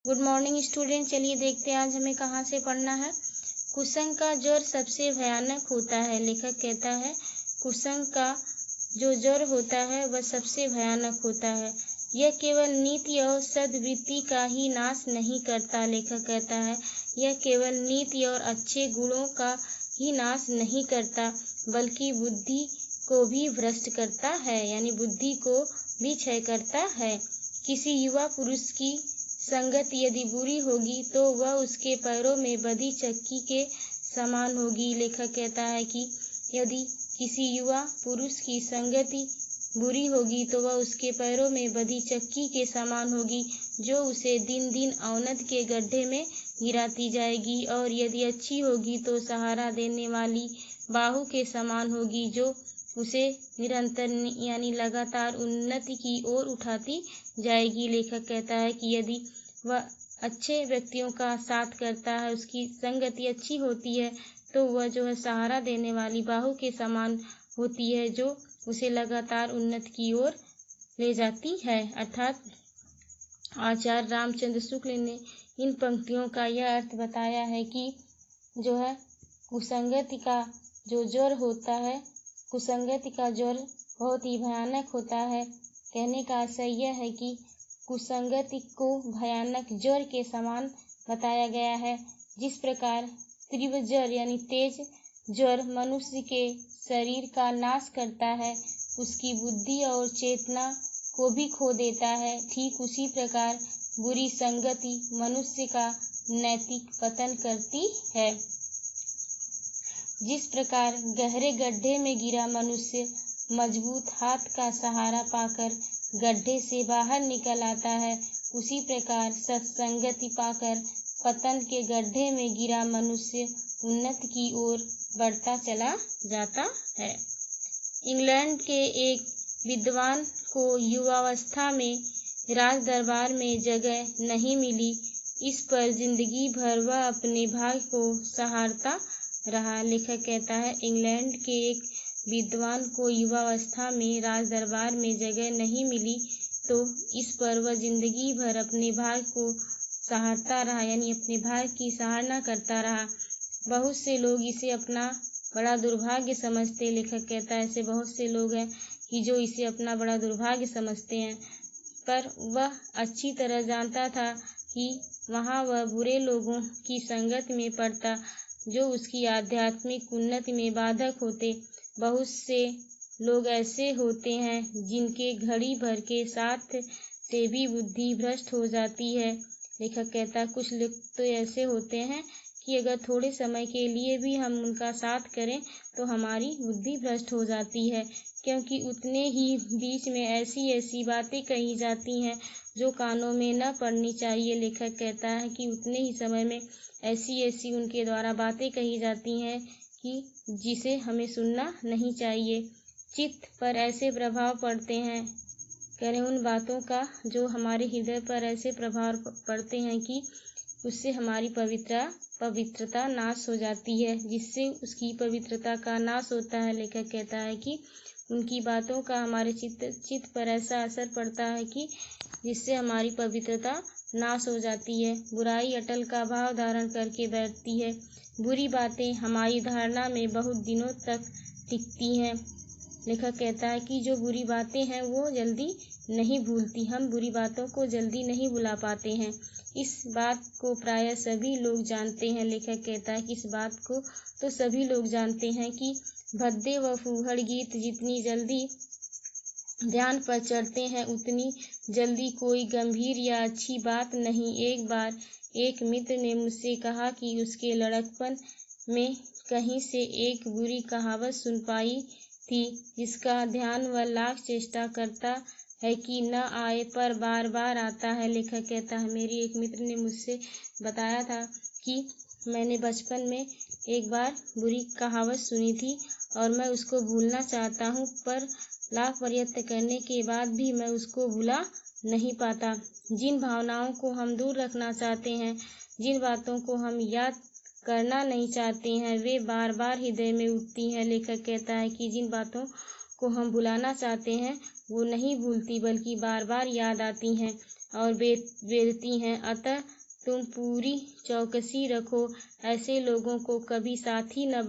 Good morning student. चलिए देखते हैं आज हमें कहाँ से पढ़ना है। कुसंग का ज्वर सबसे भयानक होता है। लेखक कहता है कुसंग का जो ज्वर होता है वह सबसे भयानक होता है। यह केवल नीति और सद्वृत्ति का ही नाश नहीं करता। लेखक कहता है यह केवल नीति और अच्छे गुणों का ही नाश नहीं करता बल्कि बुद्धि को भी भ्रष्ट करता है, यानी बुद्धि को भी क्षय करता है। किसी युवा पुरुष की संगत यदि बुरी होगी तो वह उसके पैरों में बधी चक्की के समान होगी। लेखक कहता है कि यदि किसी युवा पुरुष की संगति बुरी होगी तो वह उसके पैरों में बधी चक्की के समान होगी, जो उसे दिन दिन अवनति के गड्ढे में गिराती जाएगी, और यदि अच्छी होगी तो सहारा देने वाली बाहु के समान होगी, जो उसे निरंतर यानी लगातार उन्नति की ओर उठाती जाएगी। लेखक कहता है कि यदि वह अच्छे व्यक्तियों का साथ करता है, उसकी संगति अच्छी होती है, तो वह जो है सहारा देने वाली बाहु के समान होती है, जो उसे लगातार उन्नति की ओर ले जाती है। अर्थात आचार्य रामचंद्र शुक्ल ने इन पंक्तियों का यह अर्थ बताया है कि जो है कुसंगति का जो ज्वर होता है, कुसंगति का ज्वर बहुत ही भयानक होता है। कहने का आशय यह है कि कुसंगति को भयानक ज्वर के समान बताया गया है। जिस प्रकार तीव्र ज्वर यानी तेज ज्वर मनुष्य के शरीर का नाश करता है, उसकी बुद्धि और चेतना को भी खो देता है, ठीक उसी प्रकार बुरी संगति मनुष्य का नैतिक पतन करती है। जिस प्रकार गहरे गड्ढे में गिरा मनुष्य मजबूत हाथ का सहारा पाकर गड्ढे से बाहर निकल आता है, उसी प्रकार सत्संगति पाकर पतन के गड्ढे में गिरा मनुष्य उन्नति की ओर बढ़ता चला जाता है। इंग्लैंड के एक विद्वान को युवावस्था में राज दरबार में जगह नहीं मिली। इस पर जिंदगी भर वह अपने भाग्य को सहारता रहा। लेखक कहता है इंग्लैंड के एक विद्वान को युवावस्था में राज दरबार में जगह नहीं मिली, तो इस पर वह जिंदगी भर अपने भाग्य को सहारता रहा, यानी अपने भाग्य की सराहना करता रहा। बहुत से लोग इसे अपना बड़ा दुर्भाग्य समझते। लेखक कहता है ऐसे बहुत से लोग हैं कि जो इसे अपना बड़ा दुर्भाग्य समझते हैं, पर वह अच्छी तरह जानता था कि वहाँ वह बुरे लोगों की संगत में पड़ता, जो उसकी आध्यात्मिक उन्नति में बाधक होते। बहुत से लोग ऐसे होते हैं जिनके घड़ी भर के साथ से भी बुद्धि भ्रष्ट हो जाती है। लेखक कहता है कुछ लोग तो ऐसे होते हैं कि अगर थोड़े समय के लिए भी हम उनका साथ करें तो हमारी बुद्धि भ्रष्ट हो जाती है, क्योंकि उतने ही बीच में ऐसी ऐसी बातें कही जाती हैं जो कानों में न पड़नी चाहिए। लेखक कहता है कि उतने ही समय में ऐसी ऐसी उनके द्वारा बातें कही जाती हैं कि जिसे हमें सुनना नहीं चाहिए। चित्त पर ऐसे प्रभाव पड़ते हैं, करें उन बातों का जो हमारे हृदय पर ऐसे प्रभाव पड़ते हैं कि उससे हमारी पवित्रता नाश हो जाती है, जिससे उसकी पवित्रता का नाश होता है। लेखक कहता है कि उनकी बातों का हमारे चित्त पर ऐसा असर पड़ता है कि जिससे हमारी पवित्रता नाश हो जाती है। बुराई अटल का भाव धारण करके बैठती है। बुरी बातें हमारी धारणा में बहुत दिनों तक टिकती हैं। लेखक कहता है कि जो बुरी बातें हैं वो जल्दी नहीं भूलती, हम बुरी बातों को जल्दी नहीं भुला पाते हैं। इस बात को प्रायः सभी लोग जानते हैं। लेखक कहता है कि इस बात को तो सभी लोग जानते हैं कि भद्दे व फूहड़ गीत जितनी जल्दी ध्यान पर चढ़ते हैं, उतनी जल्दी कोई गंभीर या अच्छी बात नहीं। एक बार एक मित्र ने मुझसे कहा कि उसके लड़कपन में कहीं से एक बुरी कहावत सुन पाई थी, जिसका ध्यान वह लाख चेष्टा करता है कि न आए पर बार बार आता है। लेखक कहता है मेरी एक मित्र ने मुझसे बताया था कि मैंने बचपन में एक बार बुरी कहावत सुनी थी और मैं उसको भूलना चाहता हूँ, पर लाख प्रयत्न करने के बाद भी मैं उसको भुला नहीं पाता। जिन भावनाओं को हम दूर रखना चाहते हैं, जिन बातों को हम याद करना नहीं चाहते हैं, वे बार बार हृदय में उठती हैं। लेखक कहता है कि जिन बातों को हम भुलाना चाहते हैं वो नहीं भूलती बल्कि बार बार याद आती हैं। और बेधती हैं। अतः तुम पूरी चौकसी रखो, ऐसे लोगों को कभी साथी न